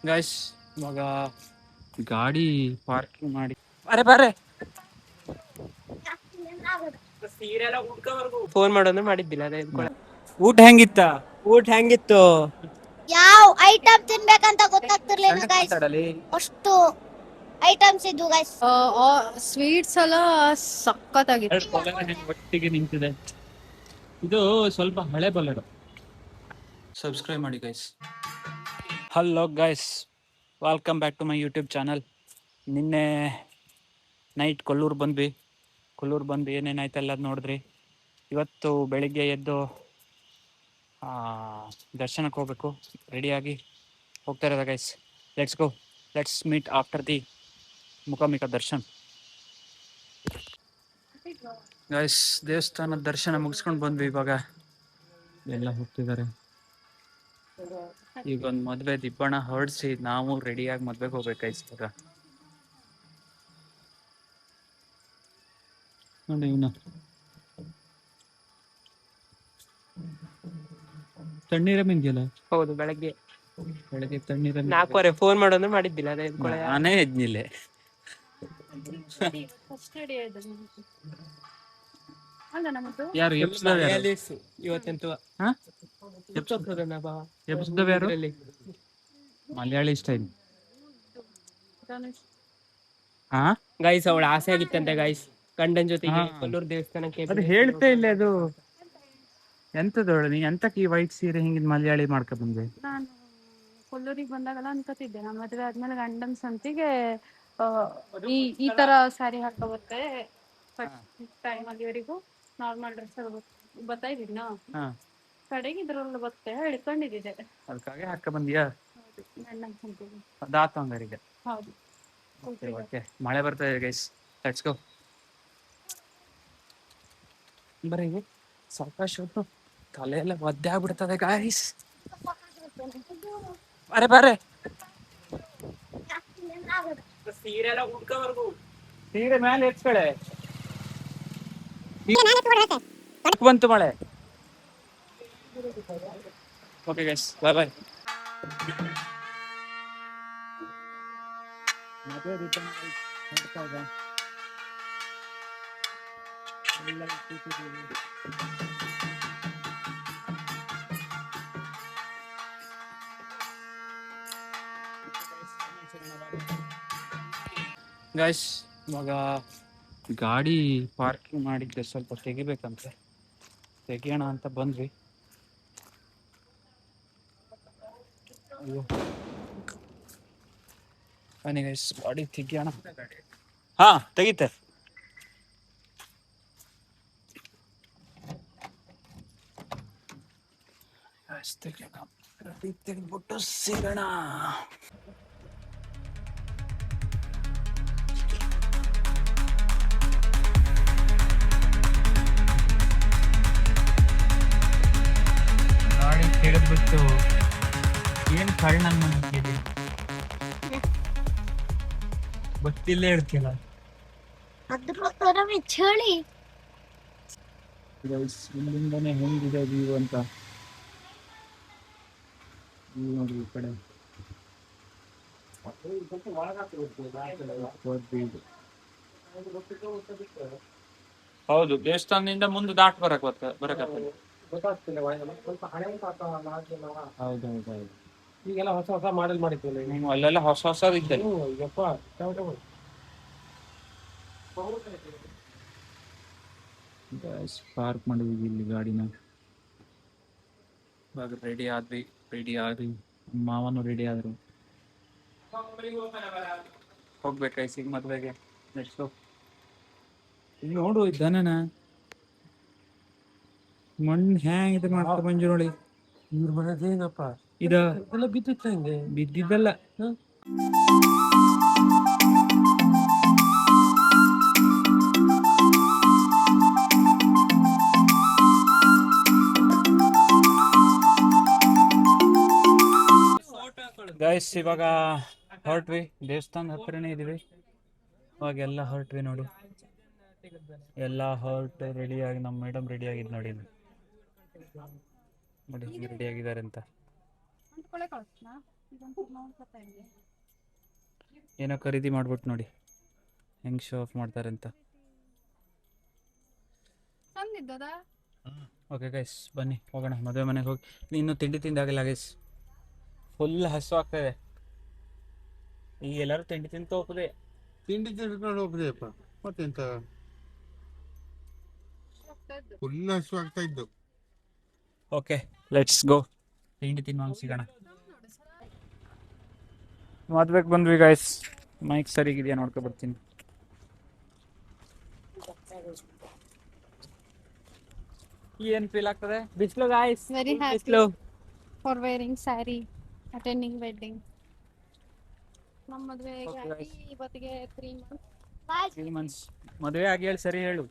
Guys ಇವಾಗ ಗಾಡಿ parking ಮಾಡಿ ಬರ್ರೆ ಫೋನ್ ಮಾಡೋದು ಮಾಡಿದ್ದಿಲ್ಲ ಅದೇ ಊಟ ಹೆಂಗಿತ್ತ? ಊಟ ಹೆಂಗಿತ್ತು? ಯಾವ ಐಟಮ್ ತಿನ್ಬೇಕಂತ ಗೊತ್ತಾಗ್ತಿರ್ಲಿಲ್ಲ ಗೈಸ್. ಅಷ್ಟು ಐಟಮ್ಸ್ ಇದ್ವು ಗೈಸ್. ಸ್ವೀಟ್ಸ್ ಎಲ್ಲ ಸಖತ್ತಾಗಿತ್ತು. ಒಟ್ಟಿಗೆ ನಿಂತಿದೆ. ಇದು ಸ್ವಲ್ಪ ಹಳೆ ಬಲ್ಲಡು. ಸಬ್ಸ್ಕ್ರೈಬ್ ಮಾಡಿ guys. Hello guys, welcome back to my YouTube channel. ನಿನ್ನೆ ನೈಟ್ ಕೊಲ್ಲೂರು ಬಂದು ಏನೇನಾಯ್ತು ಎಲ್ಲ ನೋಡಿದ್ರಿ. ಇವತ್ತು ಬೆಳಿಗ್ಗೆ ಎದ್ದು ದರ್ಶನಕ್ಕೆ ಹೋಗ್ಬೇಕು, ರೆಡಿಯಾಗಿ ಹೋಗ್ತಾ ಇರೋದ guys. Let's go, let's meet after the ಮುಖಾಮಿಕ ದರ್ಶನ್. ಗೈಸ್ ದೇವಸ್ಥಾನದ ದರ್ಶನ ಮುಗಿಸ್ಕೊಂಡು ಬಂದ್ವಿ. ಇವಾಗ ಎಲ್ಲ ಹೋಗ್ತಿದ್ದಾರೆ. ಈಗ ಒಂದು ಮದುವೆ ದಿಬ್ಬಣ ಹೊರಡಿಸಿ ನಾವು ರೆಡಿಯಾಗಿ ಮದ್ವೆಗೆ ಹೋಗ್ಬೇಕು ಗೈಸ್. ಇವಾಗ ನೋಡಿ ಇವನು ತಣ್ಣೀರ ಮಿಂದಿಯಲ್ಲ. ಹೌದು, ಬೆಳಗ್ಗೆ ತಣ್ಣೀರ 4:15 ಫೋನ್ ಮಾಡೋದು ಮಾಡಿದ್ದಿಲ್ಲ ಅದೇ ನಾನೇ ಎದ್ನಿಲ್ಲ. ಯಾರು ಇವತ್ತೆಂತೂ ಮಲಯಾಳಿ ಸ್ಟೈಲ್. ಗೈಸ್ ಅವಳ ಆಸೆ ಆಗಿತ್ತಂತೆ ಗೈಸ್, ಗಂಡನ ಜೊತೆಗೆ ಕೊಲ್ಲೂರು ದೇವಸ್ಥಾನಕ್ಕೆ. ಅದು ಹೇಳ್ತಾ ಇಲ್ಲ. ಅದು ಎಂತದೋಳು ನೀ ಎಂತಕ್ಕೆ ಈ ವೈಟ್ ಸೀರೆ ಹಿಂಗಿದ್ ಮಲಯಾಳಿ ಮಾಡ್ಕೊ ಬಂದೆ? ನಾನು ಕೊಲ್ಲೂರಿಗೆ ಬಂದಾಗೆಲ್ಲ ಅನ್ಕೋತಿದ್ದೆ, ನಮ್ಮ ಮದುವೆ ಆದ್ಮೇಲೆ ಗಂಡನ ಸಂತಿಗೆ ಈ ತರ ಸ್ಯಾರಿ ಹಾಕೋ ಬರುತ್ತೆ. ಟೈಮ್ ಅಲ್ಲಿವರೆಗೂ ನಾರ್ಮಲ್ ಡ್ರೆಸ್ ಬರ್ತಾ ಇದೀನಿ ನಾ ಕಡೆಗೆ ಇದ್ರಲ್ಲಿ ಬತ್ತೆ ಹಿಡ್ಕೊಂಡಿದ್ದೆ. ಅದಕ್ಕಾಗಿ ಹಾಕ ಬಂದಿಯಾ? ಗಂಡನ ಸಂತಿಗೆ ಅದಾತ ಹಂಗಾರೀಗ. ಹೌದು. ಓಕೆ, ಮಳೆ ಬರ್ತಾ ಇದೆ ಗೈಸ್, ಲೆಟ್ಸ್ ಗೋ. ಬರೀ ಸಾವಕಾಶ ತಲೆ ಎಲ್ಲ ಒದ್ದೆ ಆಗ್ಬಿಡ್ತದೆ ಗಾಯ್ಸ್. ಬರ್ರೆ ಸೀರೆ ಮೇಲೆ ಎತ್ಕಳೆ. ಬಂತು ಮಳೆ. ಓಕೆ ಗೈಸ್, ಬಾಯ್ ಬಾಯ್. ಗೈಸ್ ಇವಾಗ ಗಾಡಿ ಪಾರ್ಕಿಂಗ್ ಮಾಡಿದ್ದೆ, ಸ್ವಲ್ಪ ತೆಗಿಬೇಕಂತೆ, ತೆಗಿಯೋಣ ಅಂತ ಬಂದ್ವಿ. ಬನ್ನಿ ಗೈಸ್, ಗಾಡಿ ತೆಗಿಯೋಣ. ತೆಗಿತೆ. ತೆಗೆದ್ಬಿಟ್ಟು ಸಿಗೋಣ. ಗಾಡಿ ತೆಗೆದ್ಬಿಟ್ಟು ಏನ್ ಕಳ್ಳ ನಂಗಿದೆ ಗೊತ್ತಿಲ್ಲೇ ಇರ್ತಿಲ್ಲ. ಅದ್ರ ಚಳಿ ಇಲ್ಲಿಂದನೇ ಹೆಂಗಿದೆ ವ್ಯೂ ಅಂತ ನೋಡಿ. ಈ ಕಡೆ ಹೌದು, ದೇವಸ್ಥಾನದಿಂದ ಮುಂದೆ ದಾಟ್ ಬರಕತ್ತಲ್ಲ. ಹೌದೌದು, ಈಗೆಲ್ಲ ಹೊಸ ಹೊಸ ಮಾಡೆಲ್ ಮಾಡಿದ್ವಿ. ನೀವು ಅಲ್ಲೆಲ್ಲ ಹೊಸದು ಇದ್ದೆ. ಪಾರ್ಕ್ ಮಾಡಿದ್ವಿ ಇಲ್ಲಿ ಗಾಡಿನ. ಇವಾಗ ರೆಡಿ ಆದ್ವಿ, ಮಾವನು ರೆಡಿ ಆದ್ರು. ಹೋಗ್ಬೇಕಾಯ್ತು ಈಗ ಮದ್ವೆಗೆ. ನೆಕ್ಸ್ಟ್ ಇಲ್ಲಿ ನೋಡು ದನನ ಮಣ್ಣು ಹ್ಯಾಂಗ್ ಇದು ಮಾಡ್ಕೊ ಬಂಜು ನೋಡಿ. ಇವ್ರು ಬರೋದೇನಪ್ಪ ಇದೆಲ್ಲ ಬಿದ್ದಿತ್ತ ಹಿಂಗೆ ಬಿದ್ದಿದ್ದಲ್ಲ. ಗೈಸ್ ಇವಾಗ ಹೊರಟ್ವಿ, ದೇವಸ್ಥಾನದ ಹತ್ರನೇ ಇದೀವಿ. ಅವಾಗೆಲ್ಲ ಹೊರಟ್ವಿ ನೋಡಿ, ಎಲ್ಲ ಹೊರಟು ರೆಡಿಯಾಗಿ. ನಮ್ಮ ಮೇಡಮ್ ರೆಡಿ ಆಗಿದ್ ನೋಡಿ, ರೆಡಿ ಆಗಿದ್ದಾರೆ ಅಂತ. ಏನೋ ಖರೀದಿ ಮಾಡ್ಬಿಟ್ಟು ನೋಡಿ ಹೆಂಗ್ ಶೋ ಆಫ್ ಮಾಡ್ತಾರೆ ಅಂತ. ಚಂದಿದ್ದದ ಓಕೆ ಗೈಸ್ ಬನ್ನಿ ಹೋಗೋಣ ಮದುವೆ ಮನೆಗೆ ಹೋಗಿ. ಇನ್ನೂ ತಿಂಡಿ ತಿಂದಾಗಿಲ್ಲ ಗೈಸ್, ಫುಲ್ ಹಸು ಆಗ್ತಾಯಿದೆ. ಈಗ ಎಲ್ಲರೂ ತಿಂಡಿ ತಿಂತ ಹೋಗ್ತದೆ. ತಿಂಡಿ ತಿನ್ಕೊಂಡು ಹೋಗ್ಬೇಕಪ್ಪ ಮತ್ತೆಂತ ಫುಲ್ ಹಸು ಆಗ್ತಾ ಇದ್ದು. ಓಕೆ ಲೆಟ್ಸ್ ಗೋ, ತಿಂಡಿ ತಿನ್ನುವಂಗೆ ಸಿಗೋಣ. ಮದ್ವೆಗೆ ಬಂದ್ವಿ ಗೈಸ್, ಮೈಕ್ ಸರಿಗಿದೆಯಾ ನೋಡ್ಕೊ ಬರ್ತೀನಿ. ಏನ್ ಫೀಲ್ ಆಗ್ತದೆ? ಬಿಸ್ಲು ಗಾಯ್ಸ್, ವೆರಿ ಹ್ಯಾಪಿ ಬಿಸ್ಲು. For varying sari attending wedding. ನಮ್ಮ ಮದುವೆಗೆ ಆಗಿ ಇವತ್ತಿಗೆ 3 ಮಂತ್ಸ್ ಮದುವೆ ಆಗಿ ಹೇಳಿ ಸರಿ ಹೇಳು.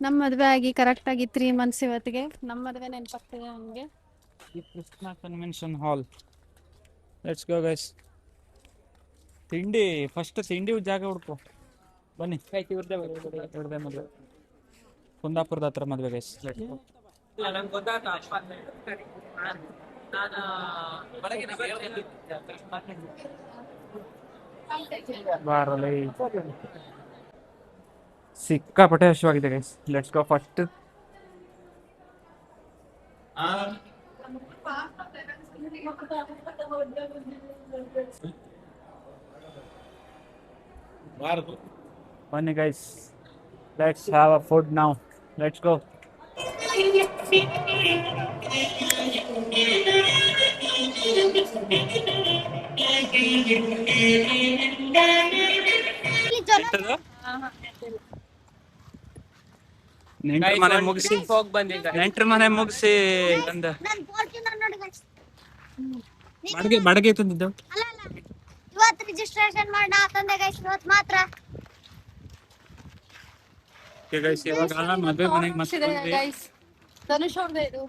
ನಮ್ಮ ಮದುವೆ ಆಗಿ ಕರೆಕ್ಟ್ ಆಗಿ 3 ಮಂತ್ಸ್ ಇವತ್ತಿಗೆ. ನಮ್ಮ ಮದುವೆ ನೆನಪಾಗ್ತಿದೆ ನನಗೆ. ಈ Krishna convention hall. Let's go guys. ತಿಂಡಿ ಫಸ್ಟ್ ತಿಂಡಿ ಜಾಗ ಹುಡ್ಕೊ ಬನ್ನಿ. ಇವ್ರದೇ ಮದುವೆ, ಕುಂದಾಪುರದ ಹತ್ರ ಮದುವೆ ಗೈಸ್. ಬಾರಲೇ, ಸಿಕ್ಕಾಪಟ್ಟೆ ಹಸುವಾಗಿದೆ ಗೈಸ್. Let's go first. ಬನ್ನಿ guys, let's have a food now. Let's go. ನೆಂಟ್ರ ಮನೆ ಮುಗಿಸಿ ಹೋಗಿ ಬಂದಿ ನೆಂಟ್ರ ಮನೆ ಮುಗಿಸಿ ಬಂದ. ನಾನು ಫಾರ್ಚುನರ್ ನೋಡಿ guys. ಬಡಗೆ ತಂದಿದ್ದು. ಅಲ್ಲ ಇವತ್ತು ರಿಜಿಸ್ಟ್ರೇಷನ್ ಮಾಡಿ ನಾ ತಂದೆ ಗೈಸ್ ಇವತ್ತು ಮಾತ್ರ. ಗೈಸ್ ಇವಾಗ ಮದುವೆ ಮನೆಗೆ ಮತ್ತೆ ಗೈಸ್ ಧನುಷ್ ಅವ್ರದ್ದು ಇದು.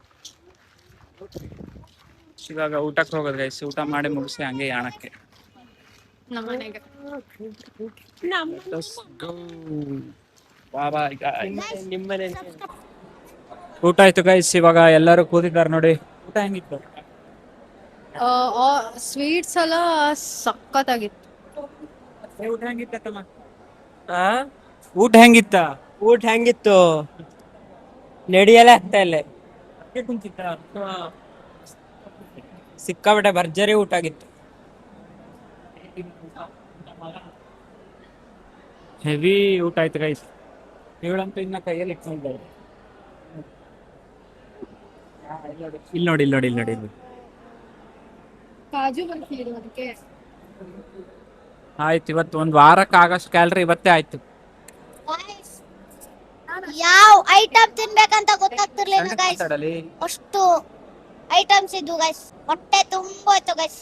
ಇವಾಗ ಊಟಕ್ಕೆ ಹೋಗೋದು ಗೈಸ್. ಊಟ ಮಾಡಿ ಮುಗಿಸಿ ಹಂಗೆ ಯಾಣಕ್ಕೆ. ನಮ್ಮ ಮನೆಗೆ Let's go. Bye bye guys. ನಿಮ್ಮನೆ ಊಟ ಆಯ್ತು ಗೈಸ್. ಇವಾಗ ಎಲ್ಲರೂ ಕೂತಿದ್ದಾರೆ ನೋಡಿ. ಊಟ ಹೆಂಗಿತ್ತು? ಸ್ವೀಟ್ಸ್ ಎಲ್ಲ ಸಖತ್ತಾಗಿತ್ತು. ಊಟ ಹೆಂಗಿತ್ತಮ್ಮ? ಊಟ ಹೆಂಗಿತ್ತ? ಊಟ ಹೆಂಗಿತ್ತು? ನಡೆಯಲೇ ಆಗ್ತಾ ಇಲ್ಲ. ಕುಂತಿತ್ತ? ಸಿಕ್ಕಾಪಟ್ಟೆ ಭರ್ಜರಿ ಊಟ ಆಗಿತ್ತು. ಹೆವಿ ಊಟ ಆಯ್ತು ಗೈಸ್. ಇವಳಂತೂ ಇನ್ನ ಕೈಯಲ್ಲಿ ಇಟ್ಕೊಂಡಿದ್ದಾರೆ. ಇಲ್ಲಿ ನೋಡಿ. ಕಾಜು ಬರ್ಫಿ ಇದು ಅದಕ್ಕೆ. ಆಯ್ತು, ಇವತ್ತು ಒಂದು ವಾರಕ್ಕೆ ಆಗಷ್ಟು ಕ್ಯಾಲರಿ ಇವತ್ತೇ ಆಯ್ತು. Guys, ಯಾವ ಐಟಮ್ ತಿನ್ಬೇಕಂತ ಗೊತ್ತಾಗ್ತಿರ್ಲಿಲ್ಲ ಗೈಸ್. ಅಷ್ಟು ಐಟಮ್ಸ್ ಇದ್ವು ಗೈಸ್. ಹೊಟ್ಟೆ ತುಂಬಾ ಆಯ್ತು ಗೈಸ್.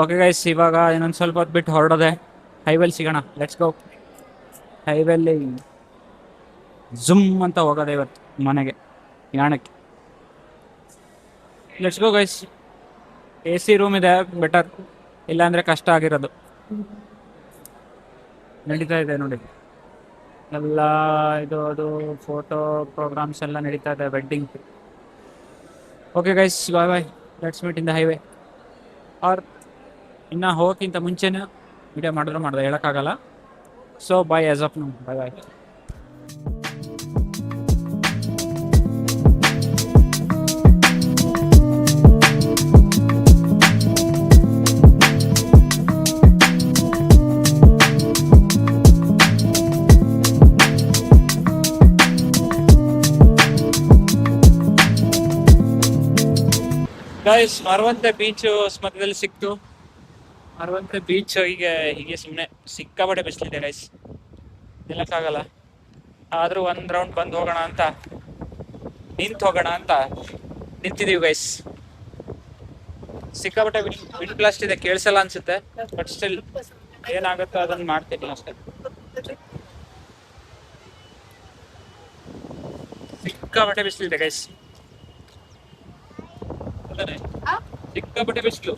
ಓಕೆ ಗೈಸ್, ಇವಾಗ ಇನ್ನೊಂದು ಸ್ವಲ್ಪ ಹೊತ್ತು ಬಿಟ್ಟು ಹೊರಡೋದೆ. ಹೈವೇಲಿ ಸಿಗೋಣ. Let's go. ಹೈವೇಲಿ ಝುಮ್ ಅಂತ ಹೋಗೋದೆ ಇವತ್ತು ಮನೆಗೆ, ಯಾಣಕ್ಕೆ. Let's go guys. AC room ಇದೆ ಬೆಟರ್, ಇಲ್ಲಾಂದರೆ ಕಷ್ಟ ಆಗಿರೋದು. ನಡೀತಾ ಇದೆ ನೋಡಿ ಎಲ್ಲ ಇದು ಅದು ಫೋಟೋ ಪ್ರೋಗ್ರಾಮ್ಸ್ ಎಲ್ಲ ನಡೀತಾ ಇದೆ, wedding. Okay guys, bye. Let's meet in the highway. ಆರ್ ಇನ್ನು ಹೋಗೋಕ್ಕಿಂತ ಮುಂಚೆನೇ ವಿಡಿಯೋ ಮಾಡಿದ್ರೆ ಹೇಳೋಕ್ಕಾಗಲ್ಲ. So bye as of now. Bye. Guys, Maravanthe beach ಮಧ್ಯದಲ್ಲಿ ಸಿಕ್ತು. ಮರವಂತೆ ಬೀಚ್ ಹೀಗೆ ಸುಮ್ಮನೆ ಸಿಕ್ಕಾಪಟ್ಟೆ ಬಿಸಿಲಿದೆ ಗೈಸ್, ನಿಲ್ಲಕ್ಕಾಗಲ್ಲ. ಆದರೂ ಒಂದು ರೌಂಡ್ ಬಂದು ಹೋಗೋಣ ಅಂತ ನಿಂತಿದ್ದೀವಿ ಗೈಸ್. ಸಿಕ್ಕಾಪಟ್ಟೆ ವಿಂಡ್ ಬ್ಲಾಸ್ಟ್ ಇದೆ, ಕೇಳಿಸಲ್ಲ ಅನ್ಸುತ್ತೆ. ಬಟ್ ಸ್ಟಿಲ್ ಏನಾಗುತ್ತೋ ಅದನ್ನು ಮಾಡ್ತೀನಿ ಅಷ್ಟೇ. ಸಿಕ್ಕಾಪಟ್ಟೆ ಬಿಸಿಲಿದೆ ಗೈಸ್, ಸಿಕ್ಕಾಪಟ್ಟೆ ಬಿಸಿಲು.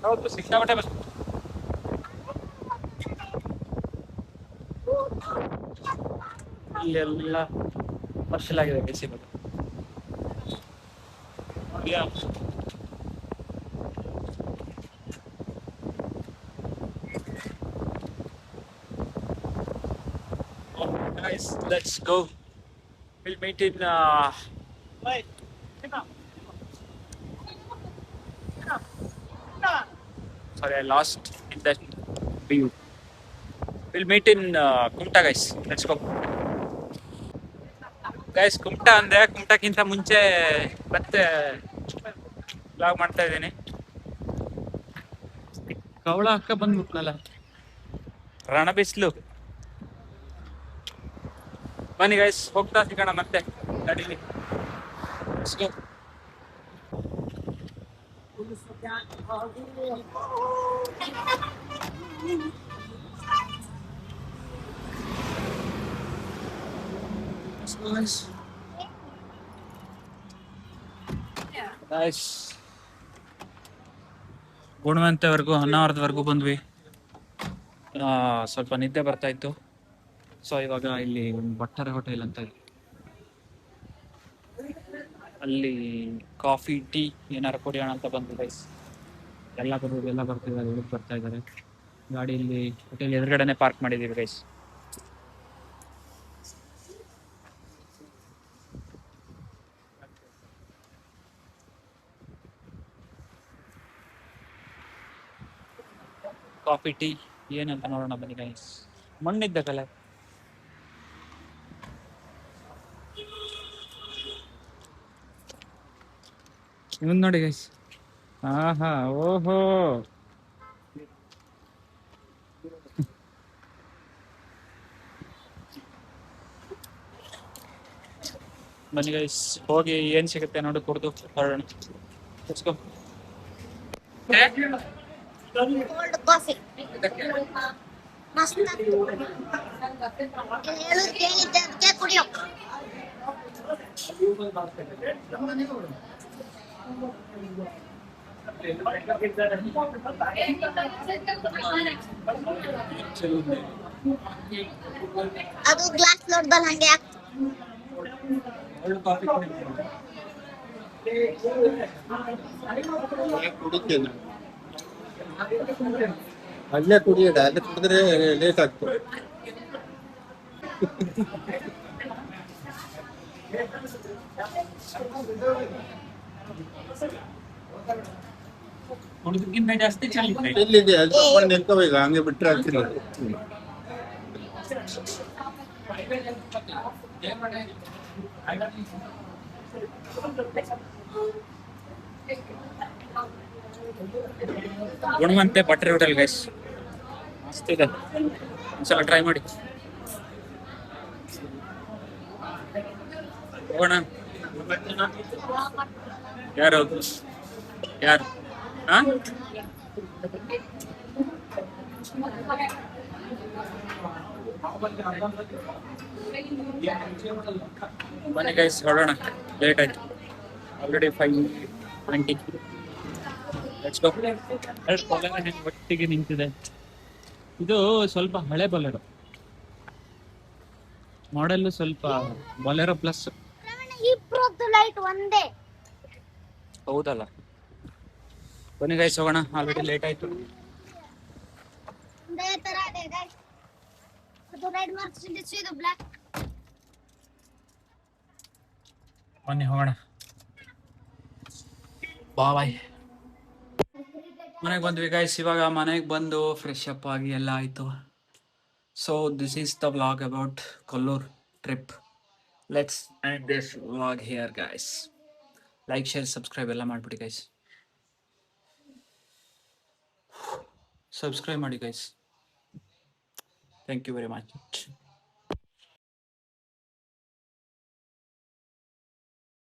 ಹೌದು ಸಿಕ್ಕಾಪಟ್ಟೆ ಬಸ್. ಇಲ್ಲೆಲ್ಲ ವರ್ಷಲಾಗಿದೆ ಬಿಸಿ bus. Guys, let's go. We'll meet in. Sorry, I lost in that view. We'll meet in Kumta, guys. Let's go. Guys Kumta ಅಂದೆ, ಕುಮಟಾಕ್ಕಿಂತ ಮುಂಚೆ ಮತ್ತೆ ಬ್ಲಾಗ್ ಮಾಡ್ತಾ ಇದ್ದೀನಿ. ಕವಳ ಅಕ್ಕ ಬಂದ್ಬಿಟ್ನಲ್ಲ, ರಣ ಬಿಸ್ಲು. ಬನ್ನಿ ಗೈಸ್, ಹೋಗ್ತಾ ಸಿಗೋಣ ಮತ್ತೆ ಗಾಡೀಲಿ. Let's go. Guys, ಗುಣವಂತವರೆಗೂ ಹೊನ್ನಾವರದವರೆಗೂ ಬಂದ್ವಿ. ಸ್ವಲ್ಪ ನಿದ್ದೆ ಬರ್ತಾ ಇತ್ತು. ಸೊ ಇವಾಗ ಇಲ್ಲಿ ಒಂದು ಬಟ್ಟರೆ ಹೋಟೆಲ್ ಅಂತ ಇದೆ, ಅಲ್ಲಿ ಕಾಫಿ ಟೀ ಏನಾರು ಕುಡಿಯೋಣ ಅಂತ ಬಂದ್ವಿ ಗೈಸ್. ಎಲ್ಲ ಬರ್ತಿದ್ದಾರೆ, ಹುಡುಗ ಬರ್ತಾ ಇದ್ದಾರೆ. ಗಾಡಿ ಇಲ್ಲಿ ಹೋಟೆಲ್ ಎದುರುಗಡೆನೆ ಪಾರ್ಕ್ ಮಾಡಿದ್ದೀವಿ ಗೈಸ್. ಕಾಫಿ ಟೀ ಏನಂತ ನೋಡೋಣ ಬನ್ನಿ ಗೈಸ್. ಮಣ್ಣಿದ್ದ ಕಲರ್. ಇವನ್ ನೋಡಿ ಗೈಸ್. ಆಹಾ, ಓಹೋ, ಬನ್ನಿ ಗೈಸ್, ಹೋಗಿ ಏನ್ ಸಿಗುತ್ತೆ ನೋಡಿ ಕುಡ್ದು ಹೊರಡೋಣ. Let's go. ಕೋಲ್ಡ್ ಕಾಫಿ ಮಸ್ತ್ ಹೇಳುದು ಕೇಳಿದ್ದೆ, ಅದಕ್ಕೆ ಕುಡಿಯೋ. ಅದು ಗ್ಲಾಸ್ ಲೋಡ್ದಲ್ಲಿ ಹಂಗೆ ಕುಡಿತೇನೆ, ಅಲ್ಲೇ ಕುಡಿಯೋಣ. ಅಲ್ಲೇ ಕುಡಿದ್ರೆ ಲೇಟ್ ಆಗ್ತದೆ. ಹುಡುಗಕ್ಕಿಂತ ಜಾಸ್ತಿ ಚೆನ್ನಾಗಿದೆ. ಎಲ್ಲಿದೆ ಅಲ್ಲಿ ನಿಲ್ಕೋಬೇಕ, ಹಂಗೆ ಬಿಟ್ಟರೆ ಆಗ್ತಿಲ್ಲ. ಗುಣವಂತೆ ಬಟ್ರೆ ಹೋಟೆಲ್ ಗೈಸ್, ಮಸ್ತ್ ಇದೆ, ಒಂದ್ಸಲ ಟ್ರೈ ಮಾಡಿ. ಹೋಗೋಣ. ಯಾರು ಹಾ, ಬನ್ನಿ ಗೈಸ್ ಹೊರಡೋಣ, ಲೇಟ್ ಆಯ್ತು ಆಲ್ರೆಡಿ 5:20. Let's go. ಒಟ್ಟಿಗೆ ನಿಂತಿದೆ. ಇದು ಸ್ವಲ್ಪ ಹಳೆ ಬೊಲೆರೋ ಮಾಡೆಲ್, ಸ್ವಲ್ಪ ಬೊಲೆರೋ ಪ್ಲಸ್. ಇಬ್ರದ್ದು ಲೈಟ್ ಒಂದೇ. ಹೌದಲ್ಲ, ಬನ್ನಿ ಗೈಸ್ ಹೋಗೋಣ, ಆಲ್ರೆಡಿ ಲೇಟ್ ಆಯ್ತು. ಒಂದೇ ತರ ಇದೆ guys. ಅದು ರೆಡ್ ಮಾರ್ಕ್ಸ್ ಇದು ಬ್ಲಾಕ್. ಬನ್ನಿ ಹೋಗೋಣ. ಬಾಯ್. ಮನೆಗೆ ಬಂದ್ವಿ ಗೈಸ್. ಇವಾಗ ಮನೆಗೆ ಬಂದು ಫ್ರೆಶ್ ಅಪ್ ಆಗಿ ಎಲ್ಲ ಆಯಿತು. So this is the vlog about Kollur trip. Let's end this vlog here guys. Like, share, subscribe ಎಲ್ಲ ಮಾಡಿಬಿಡಿ ಗೈಸ್. ಸಬ್ಸ್ಕ್ರೈಬ್ ಮಾಡಿ guys. Thank you very much.